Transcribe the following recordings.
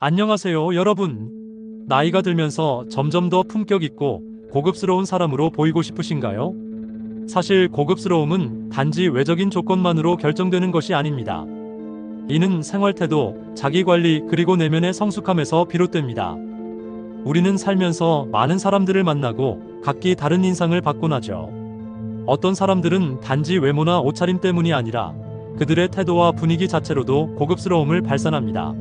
안녕하세요, 여러분. 나이가 들면서 점점 더 품격 있고 고급스러운 사람으로 보이고 싶으신가요? 사실 고급스러움은 단지 외적인 조건만으로 결정되는 것이 아닙니다. 이는 생활태도, 자기관리, 그리고 내면의 성숙함에서 비롯됩니다. 우리는 살면서 많은 사람들을 만나고 각기 다른 인상을 받곤 하죠. 어떤 사람들은 단지 외모나 옷차림 때문이 아니라 그들의 태도와 분위기 자체로도 고급스러움을 발산합니다.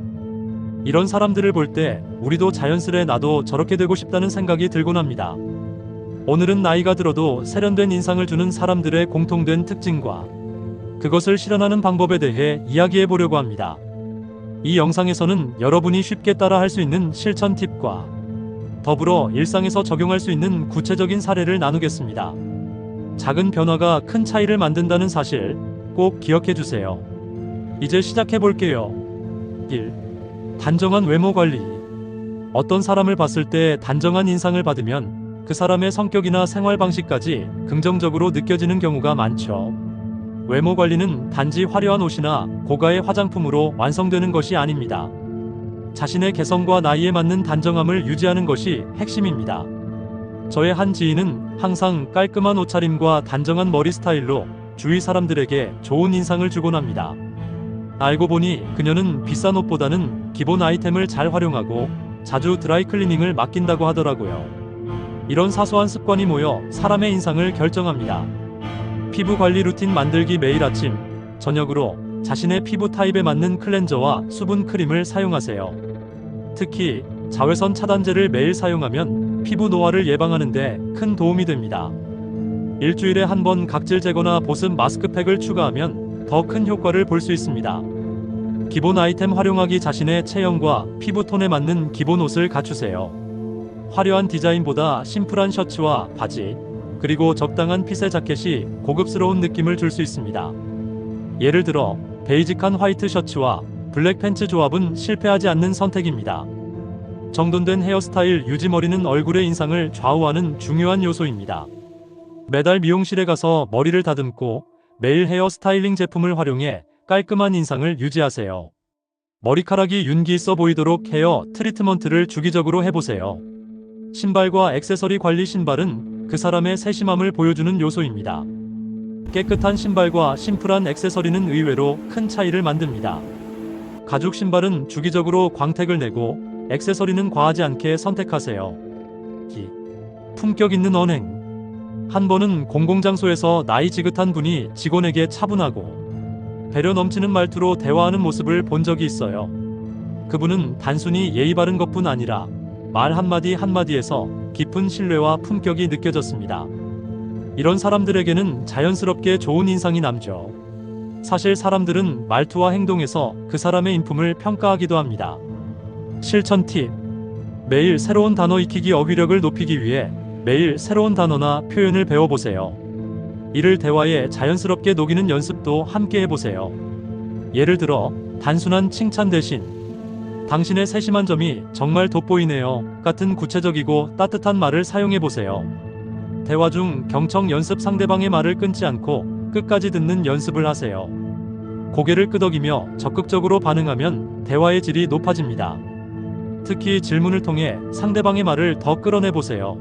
이런 사람들을 볼 때 우리도 자연스레 나도 저렇게 되고 싶다는 생각이 들곤 합니다. 오늘은 나이가 들어도 세련된 인상을 주는 사람들의 공통된 특징과 그것을 실현하는 방법에 대해 이야기해 보려고 합니다. 이 영상에서는 여러분이 쉽게 따라할 수 있는 실천 팁과 더불어 일상에서 적용할 수 있는 구체적인 사례를 나누겠습니다. 작은 변화가 큰 차이를 만든다는 사실 꼭 기억해 주세요. 이제 시작해 볼게요. 1. 단정한 외모 관리. 어떤 사람을 봤을 때 단정한 인상을 받으면 그 사람의 성격이나 생활 방식까지 긍정적으로 느껴지는 경우가 많죠. 외모 관리는 단지 화려한 옷이나 고가의 화장품으로 완성되는 것이 아닙니다. 자신의 개성과 나이에 맞는 단정함을 유지하는 것이 핵심입니다. 저의 한 지인은 항상 깔끔한 옷차림과 단정한 머리 스타일로 주위 사람들에게 좋은 인상을 주곤 합니다. 알고 보니 그녀는 비싼 옷보다는 기본 아이템을 잘 활용하고 자주 드라이클리닝을 맡긴다고 하더라고요. 이런 사소한 습관이 모여 사람의 인상을 결정합니다. 피부 관리 루틴 만들기. 매일 아침, 저녁으로 자신의 피부 타입에 맞는 클렌저와 수분 크림을 사용하세요. 특히 자외선 차단제를 매일 사용하면 피부 노화를 예방하는 데 큰 도움이 됩니다. 일주일에 한 번 각질 제거나 보습 마스크팩을 추가하면 더 큰 효과를 볼 수 있습니다. 기본 아이템 활용하기. 자신의 체형과 피부 톤에 맞는 기본 옷을 갖추세요. 화려한 디자인보다 심플한 셔츠와 바지, 그리고 적당한 핏의 자켓이 고급스러운 느낌을 줄 수 있습니다. 예를 들어 베이직한 화이트 셔츠와 블랙 팬츠 조합은 실패하지 않는 선택입니다. 정돈된 헤어스타일 유지. 머리는 얼굴의 인상을 좌우하는 중요한 요소입니다. 매달 미용실에 가서 머리를 다듬고 매일 헤어 스타일링 제품을 활용해 깔끔한 인상을 유지하세요. 머리카락이 윤기 있어 보이도록 헤어 트리트먼트를 주기적으로 해보세요. 신발과 액세서리 관리. 신발은 그 사람의 세심함을 보여주는 요소입니다. 깨끗한 신발과 심플한 액세서리는 의외로 큰 차이를 만듭니다. 가죽 신발은 주기적으로 광택을 내고 액세서리는 과하지 않게 선택하세요. 품격 있는 언행. 한 번은 공공장소에서 나이 지긋한 분이 직원에게 차분하고 배려 넘치는 말투로 대화하는 모습을 본 적이 있어요. 그분은 단순히 예의 바른 것뿐 아니라 말 한마디 한마디에서 깊은 신뢰와 품격이 느껴졌습니다. 이런 사람들에게는 자연스럽게 좋은 인상이 남죠. 사실 사람들은 말투와 행동에서 그 사람의 인품을 평가하기도 합니다. 실천 팁. 매일 새로운 단어 익히기. 어휘력을 높이기 위해 매일 새로운 단어나 표현을 배워보세요. 이를 대화에 자연스럽게 녹이는 연습도 함께 해보세요. 예를 들어 단순한 칭찬 대신 "당신의 세심한 점이 정말 돋보이네요" 같은 구체적이고 따뜻한 말을 사용해보세요. 대화 중 경청 연습. 상대방의 말을 끊지 않고 끝까지 듣는 연습을 하세요. 고개를 끄덕이며 적극적으로 반응하면 대화의 질이 높아집니다. 특히 질문을 통해 상대방의 말을 더 끌어내보세요.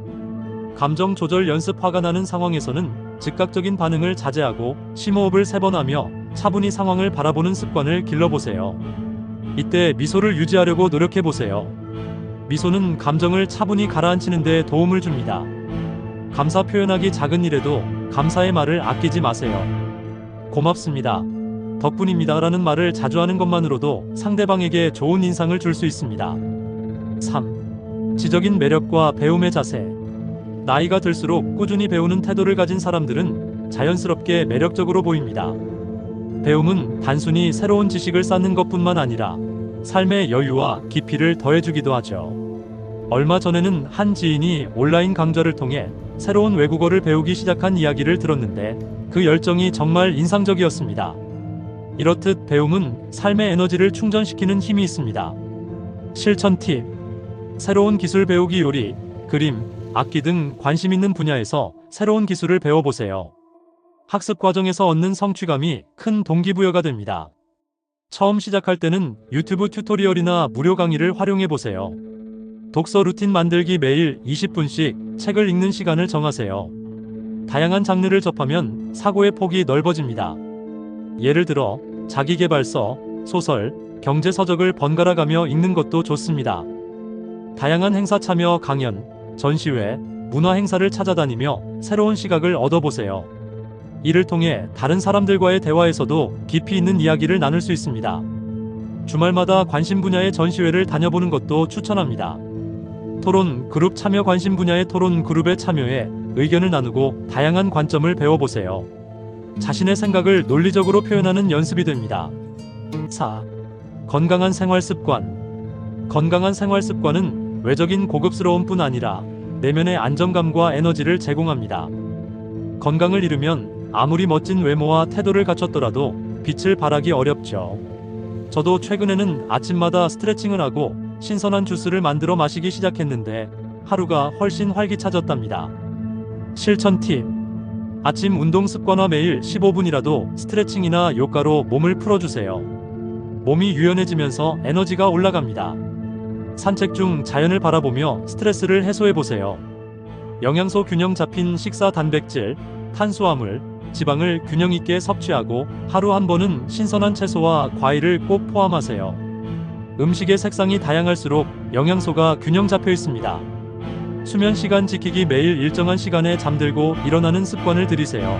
감정 조절 연습. 화가 나는 상황에서는 즉각적인 반응을 자제하고 심호흡을 3번 하며 차분히 상황을 바라보는 습관을 길러보세요. 이때 미소를 유지하려고 노력해보세요. 미소는 감정을 차분히 가라앉히는 데 도움을 줍니다. 감사 표현하기. 작은 일에도 감사의 말을 아끼지 마세요. "고맙습니다", "덕분입니다" 라는 말을 자주 하는 것만으로도 상대방에게 좋은 인상을 줄 수 있습니다. 3. 지적인 매력과 배움의 자세. 나이가 들수록 꾸준히 배우는 태도를 가진 사람들은 자연스럽게 매력적으로 보입니다. 배움은 단순히 새로운 지식을 쌓는 것뿐만 아니라 삶의 여유와 깊이를 더해주기도 하죠. 얼마 전에는 한 지인이 온라인 강좌를 통해 새로운 외국어를 배우기 시작한 이야기를 들었는데 그 열정이 정말 인상적이었습니다. 이렇듯 배움은 삶의 에너지를 충전시키는 힘이 있습니다. 실천 팁. 새로운 기술 배우기. 요리, 그림, 악기 등 관심 있는 분야에서 새로운 기술을 배워보세요. 학습 과정에서 얻는 성취감이 큰 동기부여가 됩니다. 처음 시작할 때는 유튜브 튜토리얼이나 무료 강의를 활용해 보세요. 독서 루틴 만들기 매일 20분씩 책을 읽는 시간을 정하세요. 다양한 장르를 접하면 사고의 폭이 넓어집니다. 예를 들어 자기계발서, 소설, 경제서적을 번갈아 가며 읽는 것도 좋습니다. 다양한 행사 참여, 강연, 전시회, 문화 행사를 찾아다니며 새로운 시각을 얻어보세요. 이를 통해 다른 사람들과의 대화에서도 깊이 있는 이야기를 나눌 수 있습니다. 주말마다 관심 분야의 전시회를 다녀보는 것도 추천합니다. 토론 그룹 참여, 관심 분야의 토론 그룹에 참여해 의견을 나누고 다양한 관점을 배워보세요. 자신의 생각을 논리적으로 표현하는 연습이 됩니다. 4. 건강한 생활 습관. 건강한 생활 습관은 외적인 고급스러움뿐 아니라 내면의 안정감과 에너지를 제공합니다. 건강을 잃으면 아무리 멋진 외모와 태도를 갖췄더라도 빛을 발하기 어렵죠. 저도 최근에는 아침마다 스트레칭을 하고 신선한 주스를 만들어 마시기 시작했는데 하루가 훨씬 활기차졌답니다. 실천 팁. 아침 운동 습관화. 매일 15분이라도 스트레칭이나 요가로 몸을 풀어주세요. 몸이 유연해지면서 에너지가 올라갑니다. 산책 중 자연을 바라보며 스트레스를 해소해보세요. 영양소 균형 잡힌 식사. 단백질, 탄수화물, 지방을 균형 있게 섭취하고 하루 한 번은 신선한 채소와 과일을 꼭 포함하세요. 음식의 색상이 다양할수록 영양소가 균형 잡혀 있습니다. 수면 시간 지키기. 매일 일정한 시간에 잠들고 일어나는 습관을 들이세요.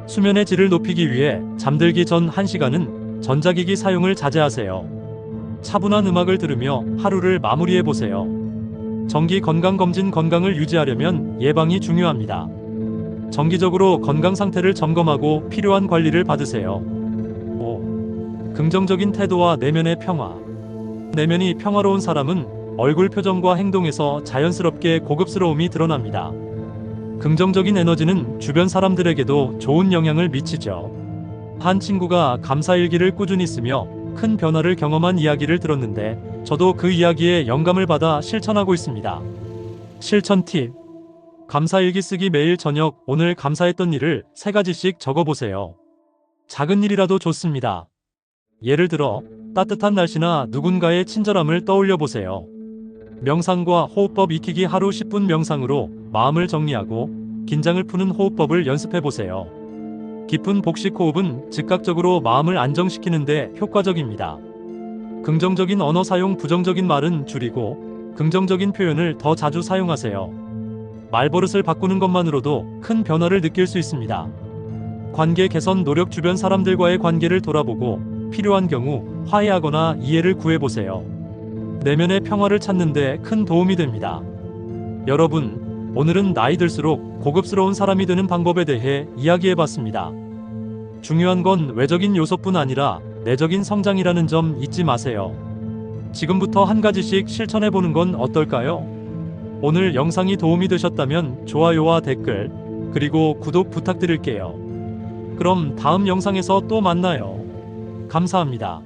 수면의 질을 높이기 위해 잠들기 전 1시간은 전자기기 사용을 자제하세요. 차분한 음악을 들으며 하루를 마무리해 보세요. 정기 건강검진. 건강을 유지하려면 예방이 중요합니다. 정기적으로 건강 상태를 점검하고 필요한 관리를 받으세요. 5. 긍정적인 태도와 내면의 평화. 내면이 평화로운 사람은 얼굴 표정과 행동에서 자연스럽게 고급스러움이 드러납니다. 긍정적인 에너지는 주변 사람들에게도 좋은 영향을 미치죠. 한 친구가 감사일기를 꾸준히 쓰며 큰 변화를 경험한 이야기를 들었는데 저도 그 이야기에 영감을 받아 실천하고 있습니다. 실천 팁. 감사일기 쓰기. 매일 저녁 오늘 감사했던 일을 3가지씩 적어보세요. 작은 일이라도 좋습니다. 예를 들어 따뜻한 날씨나 누군가의 친절함을 떠올려 보세요. 명상과 호흡법 익히기. 하루 10분 명상으로 마음을 정리하고 긴장을 푸는 호흡법을 연습해 보세요. 깊은 복식 호흡은 즉각적으로 마음을 안정시키는데 효과적입니다. 긍정적인 언어 사용. 부정적인 말은 줄이고 긍정적인 표현을 더 자주 사용하세요. 말버릇을 바꾸는 것만으로도 큰 변화를 느낄 수 있습니다. 관계 개선 노력. 주변 사람들과의 관계를 돌아보고 필요한 경우 화해하거나 이해를 구해보세요. 내면의 평화를 찾는 데 큰 도움이 됩니다. 여러분, 오늘은 나이 들수록 고급스러운 사람이 되는 방법에 대해 이야기해봤습니다. 중요한 건 외적인 요소뿐 아니라 내적인 성장이라는 점 잊지 마세요. 지금부터 한 가지씩 실천해보는 건 어떨까요? 오늘 영상이 도움이 되셨다면 좋아요와 댓글, 그리고 구독 부탁드릴게요. 그럼 다음 영상에서 또 만나요. 감사합니다.